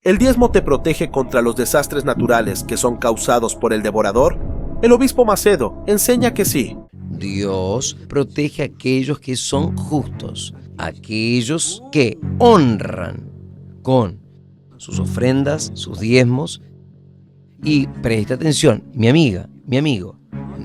¿El diezmo te protege contra los desastres naturales que son causados por el devorador? El obispo Macedo enseña que sí. Dios protege a aquellos que son justos, aquellos que honran con sus ofrendas, sus diezmos. Y presta atención, mi amiga, mi amigo,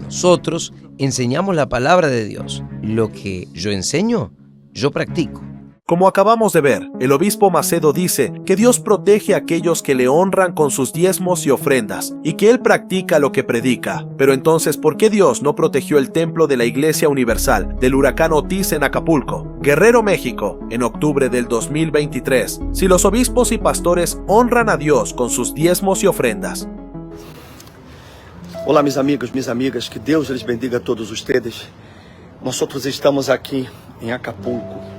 nosotros enseñamos la palabra de Dios. Lo que yo enseño, yo practico. Como acabamos de ver, el obispo Macedo dice que Dios protege a aquellos que le honran con sus diezmos y ofrendas, y que él practica lo que predica. Pero entonces, ¿por qué Dios no protegió el templo de la Iglesia Universal del huracán Otis en Acapulco, Guerrero, México, en octubre del 2023, si los obispos y pastores honran a Dios con sus diezmos y ofrendas? Olá, mis amigos, minhas amigas, que Deus les bendiga a todos ustedes. Nosotros estamos aqui em Acapulco.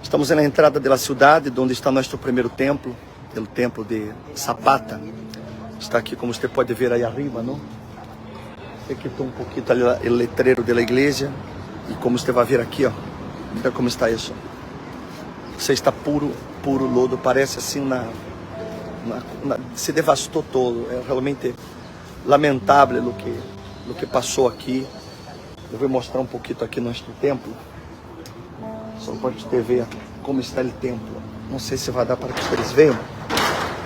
Estamos na entrada da cidade, onde está nosso primeiro templo, o templo de Zapata. Está aqui, como você pode ver aí arriba, não? Aqui está pouquinho ali o letreiro da igreja. E como você vai ver aqui, ó, olha como está isso. Você está puro lodo, parece assim se devastou todo. É realmente lamentável o que passou aqui. Eu vou mostrar pouquinho aqui nosso templo. Só para você ver como está o templo. Não sei se vai dar para que vocês vejam.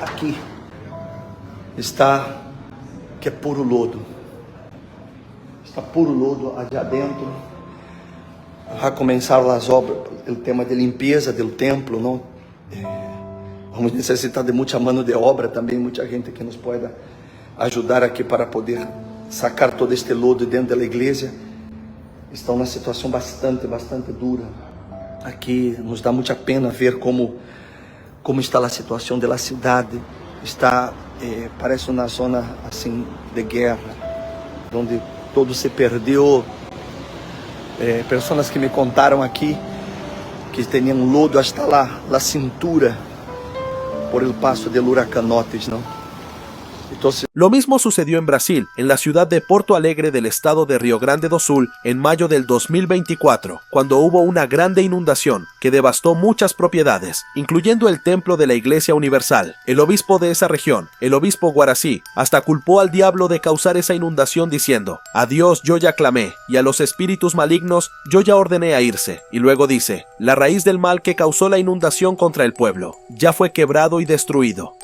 Aqui está, que é puro lodo. Está puro lodo ali adentro. Já começaram as obras, o tema de limpeza do templo, não? Vamos necessitar de muita mão de obra também, muita gente que nos pode ajudar aqui para poder sacar todo este lodo dentro da igreja. Estão numa situação bastante dura. Aqui nos dá muita pena ver como está a situação da cidade. Está, parece uma zona assim de guerra, onde todo se perdeu. Pessoas que me contaram aqui que tinham lodo hasta lá, na cintura, por el paso del huracán Otis, ¿no? Entonces, lo mismo sucedió en Brasil, en la ciudad de Porto Alegre del estado de Rio Grande do Sul, en mayo del 2024, cuando hubo una grande inundación que devastó muchas propiedades, incluyendo el templo de la Iglesia Universal. El obispo de esa región, el obispo Guaraci, hasta culpó al diablo de causar esa inundación diciendo: a Dios yo ya clamé, y a los espíritus malignos yo ya ordené a irse. Y luego dice: la raíz del mal que causó la inundación contra el pueblo ya fue quebrado y destruido.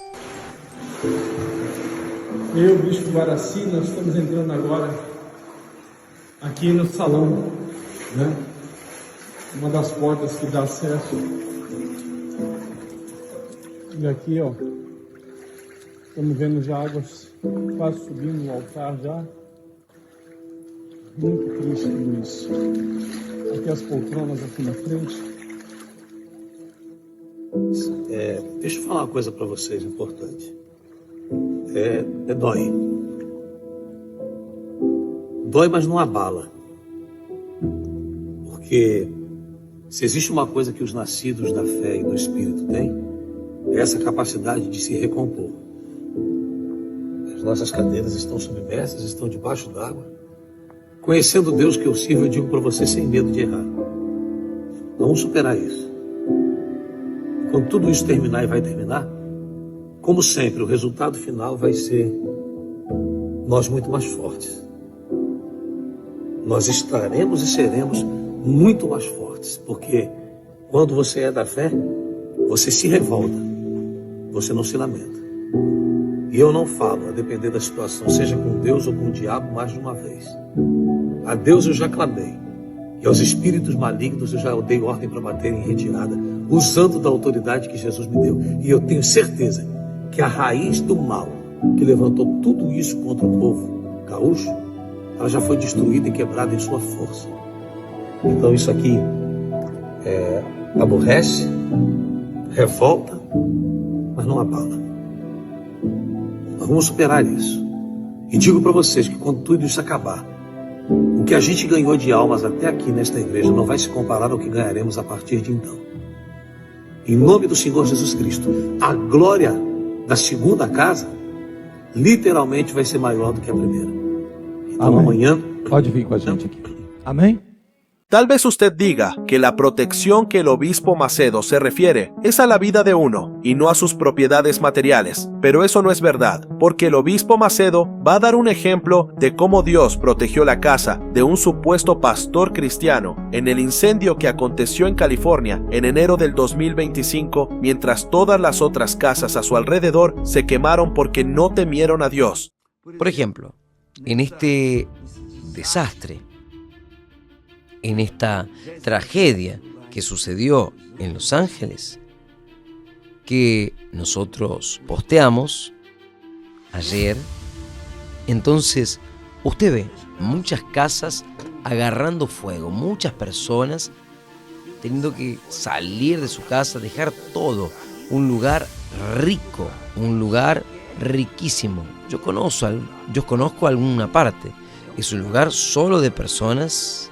Eu, Bispo Guaraci, nós estamos entrando agora aqui no salão, né? Uma das portas que dá acesso. E aqui, ó, estamos vendo já águas quase subindo no altar já. Muito triste tudo isso. Aqui as poltronas aqui na frente. Deixa eu falar uma coisa para vocês importante. Dói. Dói, mas não abala. Porque se existe uma coisa que os nascidos da fé e do Espírito têm, é essa capacidade de se recompor. As nossas cadeiras estão submersas, estão debaixo d'água. Conhecendo o Deus que eu sirvo, eu digo para você sem medo de errar. Vamos superar isso. Quando tudo isso terminar, e vai terminar, como sempre, o resultado final vai ser nós muito mais fortes. Nós estaremos e seremos muito mais fortes, porque quando você é da fé, você se revolta, você não se lamenta. E eu não falo, a depender da situação, seja com Deus ou com o diabo, mais de uma vez. A Deus eu já clamei, e aos espíritos malignos eu já dei ordem para baterem em retirada, usando da autoridade que Jesus me deu. E eu tenho certeza que a raiz do mal que levantou tudo isso contra o povo gaúcho, ela já foi destruída e quebrada em sua força. Então isso aqui aborrece, revolta, mas não abala. Nós vamos superar isso. E digo para vocês que quando tudo isso acabar, o que a gente ganhou de almas até aqui nesta igreja não vai se comparar ao que ganharemos a partir de então. Em nome do Senhor Jesus Cristo, a glória da segunda casa literalmente vai ser maior do que a primeira. Então Amém. amanhã Pode vir com a gente aqui. Amém? Tal vez usted diga que la protección que el obispo Macedo se refiere es a la vida de uno y no a sus propiedades materiales, pero eso no es verdad, porque el obispo Macedo va a dar un ejemplo de cómo Dios protegió la casa de un supuesto pastor cristiano en el incendio que aconteció en California en enero del 2025, mientras todas las otras casas a su alrededor se quemaron porque no temieron a Dios. Por ejemplo, en este desastre, en esta tragedia que sucedió en Los Ángeles, que nosotros posteamos ayer, entonces usted ve muchas casas agarrando fuego, muchas personas teniendo que salir de su casa, dejar todo, un lugar rico, un lugar riquísimo. Yo conozco alguna parte, es un lugar solo de personas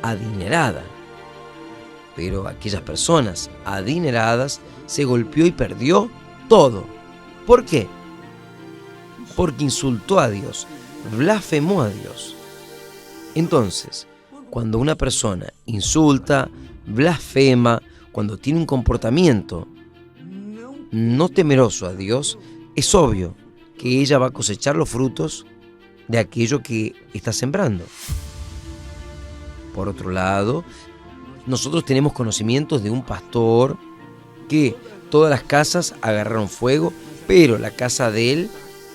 adineradas, pero aquellas personas adineradas se golpeó y perdió todo. ¿Por qué? Porque insultó a Dios, blasfemó a Dios. Entonces, cuando una persona insulta, blasfema, cuando tiene un comportamiento no temeroso a Dios, es obvio que ella va a cosechar los frutos de aquello que está sembrando. Por otro lado, nosotros tenemos conocimientos de un pastor que todas las casas agarraron fuego, pero la casa de él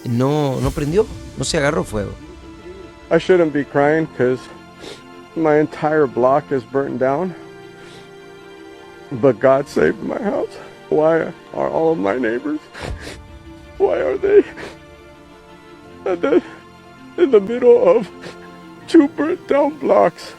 no prendió, no se agarró fuego. I shouldn't be crying because my entire block is burnt down. But God saved my house. Why are all of my neighbors? Why are they? And then in the middle of two burnt down blocks,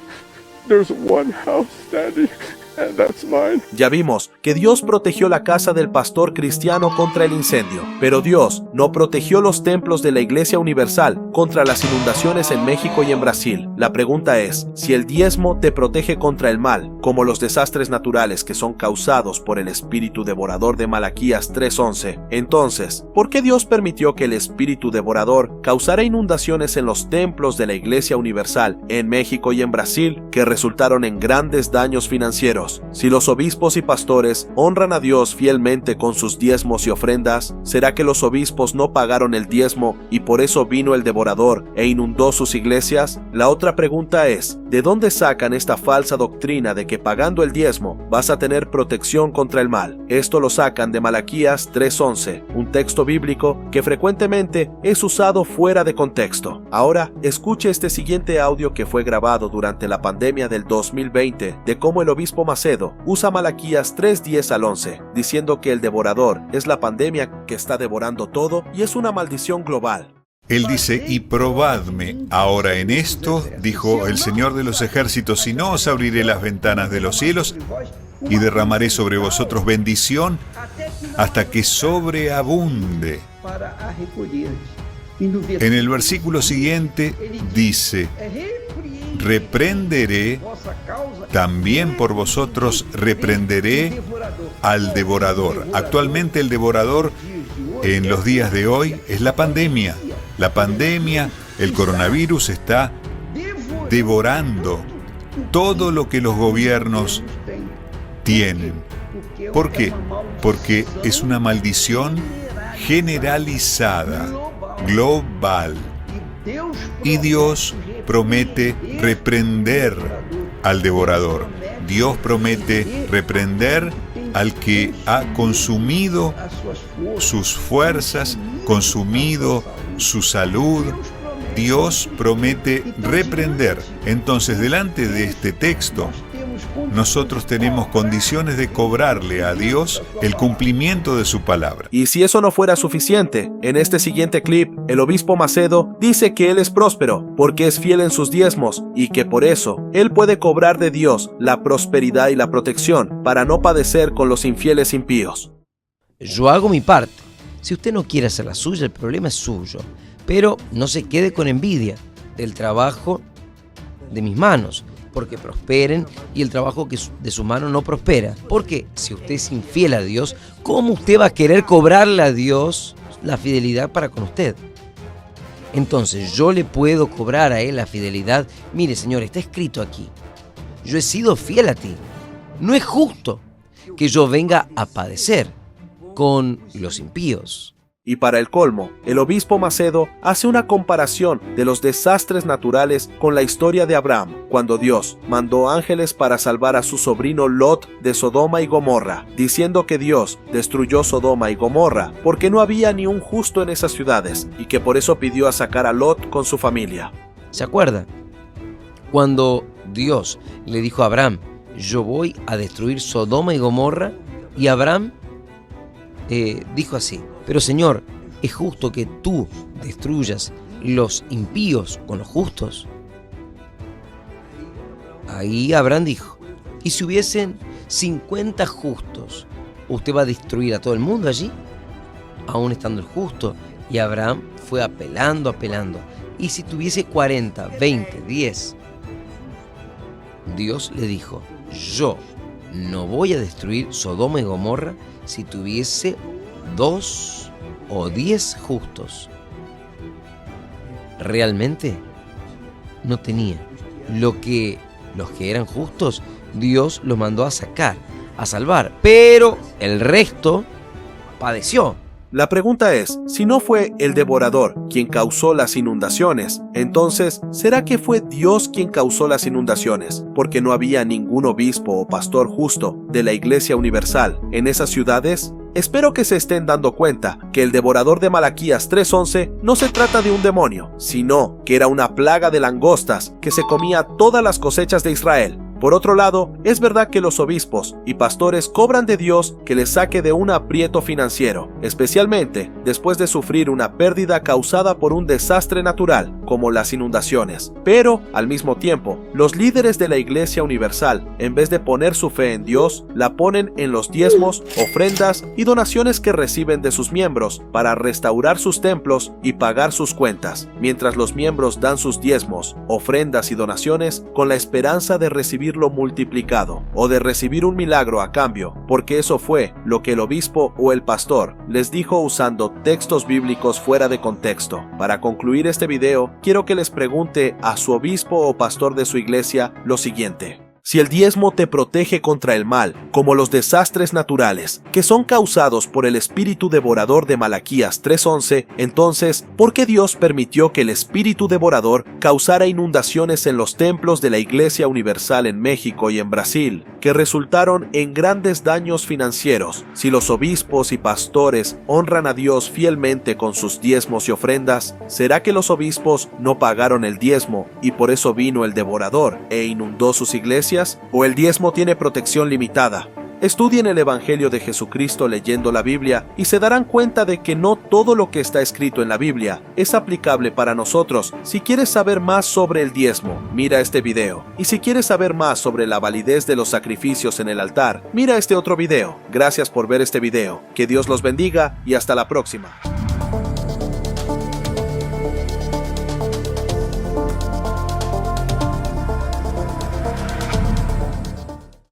there's one house standing, and that's mine. Ya vimos que Dios protegió la casa del pastor cristiano contra el incendio, pero Dios no protegió los templos de la Iglesia Universal contra las inundaciones en México y en Brasil. La pregunta es, si el diezmo te protege contra el mal, como los desastres naturales que son causados por el espíritu devorador de Malaquías 3:11, entonces, ¿por qué Dios permitió que el espíritu devorador causara inundaciones en los templos de la Iglesia Universal en México y en Brasil que resultaron en grandes daños financieros? Si los obispos y pastores honran a Dios fielmente con sus diezmos y ofrendas, ¿será que los obispos no pagaron el diezmo y por eso vino el devorador e inundó sus iglesias? La otra pregunta es, ¿de dónde sacan esta falsa doctrina de que pagando el diezmo vas a tener protección contra el mal? Esto lo sacan de Malaquías 3:11, un texto bíblico que frecuentemente es usado fuera de contexto. Ahora, escuche este siguiente audio que fue grabado durante la pandemia del 2020 de cómo el obispo Macedo usa Malaquías 3:10 al 11, diciendo que el devorador es la pandemia que está devorando todo y es una maldición global. Él dice, y probadme ahora en esto, dijo el Señor de los ejércitos, si no os abriré las ventanas de los cielos y derramaré sobre vosotros bendición hasta que sobreabunde. En el versículo siguiente dice, reprenderé, también por vosotros reprenderé al devorador. Actualmente el devorador en los días de hoy es la pandemia. La pandemia, el coronavirus está devorando todo lo que los gobiernos tienen. ¿Por qué? Porque es una maldición generalizada, global. Y Dios promete reprender al devorador. Dios promete reprender al que ha consumido sus fuerzas, consumido su salud. Dios promete reprender. Entonces, delante de este texto, nosotros tenemos condiciones de cobrarle a Dios el cumplimiento de su palabra. Y si eso no fuera suficiente, en este siguiente clip, el obispo Macedo dice que él es próspero porque es fiel en sus diezmos y que por eso él puede cobrar de Dios la prosperidad y la protección para no padecer con los infieles impíos. Yo hago mi parte. Si usted no quiere hacer la suya, el problema es suyo. Pero no se quede con envidia del trabajo de mis manos, porque prosperen y el trabajo de su mano no prospera. Porque si usted es infiel a Dios, ¿cómo usted va a querer cobrarle a Dios la fidelidad para con usted? Entonces yo le puedo cobrar a él la fidelidad. Mire, señor, está escrito aquí. yo he sido fiel a ti. No es justo que yo venga a padecer con los impíos. Y para el colmo, el obispo Macedo hace una comparación de los desastres naturales con la historia de Abraham, cuando Dios mandó ángeles para salvar a su sobrino Lot de Sodoma y Gomorra, diciendo que Dios destruyó Sodoma y Gomorra porque no había ni un justo en esas ciudades y que por eso pidió a sacar a Lot con su familia. ¿Se acuerda? Cuando Dios le dijo a Abraham, yo voy a destruir Sodoma y Gomorra, y Abraham dijo así, pero Señor, ¿es justo que tú destruyas los impíos con los justos? Ahí Abraham dijo, ¿y si hubiesen 50 justos, usted va a destruir a todo el mundo allí? Aún estando el justo. Y Abraham fue apelando. ¿Y si tuviese 40, 20, 10? Dios le dijo, yo no voy a destruir Sodoma y Gomorra si tuviese 2 o 10 justos. Realmente no tenía. Los que eran justos, Dios los mandó a sacar, a salvar, pero el resto padeció. La pregunta es, si no fue el devorador quien causó las inundaciones, entonces, ¿será que fue Dios quien causó las inundaciones? Porque no había ningún obispo o pastor justo de la Iglesia Universal en esas ciudades. Espero que se estén dando cuenta que el devorador de Malaquías 3:11 no se trata de un demonio, sino que era una plaga de langostas que se comía todas las cosechas de Israel. Por otro lado, es verdad que los obispos y pastores cobran de Dios que les saque de un aprieto financiero, especialmente después de sufrir una pérdida causada por un desastre natural, como las inundaciones. Pero, al mismo tiempo, los líderes de la Iglesia Universal, en vez de poner su fe en Dios, la ponen en los diezmos, ofrendas y donaciones que reciben de sus miembros para restaurar sus templos y pagar sus cuentas, mientras los miembros dan sus diezmos, ofrendas y donaciones con la esperanza de recibirlo multiplicado o de recibir un milagro a cambio, porque eso fue lo que el obispo o el pastor les dijo usando textos bíblicos fuera de contexto. Para concluir este video, quiero que les pregunte a su obispo o pastor de su iglesia lo siguiente. Si el diezmo te protege contra el mal, como los desastres naturales, que son causados por el espíritu devorador de Malaquías 3:11, entonces, ¿por qué Dios permitió que el espíritu devorador causara inundaciones en los templos de la Iglesia Universal en México y en Brasil, que resultaron en grandes daños financieros, si los obispos y pastores honran a Dios fielmente con sus diezmos y ofrendas? ¿Será que los obispos no pagaron el diezmo y por eso vino el devorador e inundó sus iglesias? ¿O el diezmo tiene protección limitada? Estudien el Evangelio de Jesucristo leyendo la Biblia y se darán cuenta de que no todo lo que está escrito en la Biblia es aplicable para nosotros. Si quieres saber más sobre el diezmo, mira este video. Y si quieres saber más sobre la validez de los sacrificios en el altar, mira este otro video. Gracias por ver este video. Que Dios los bendiga y hasta la próxima.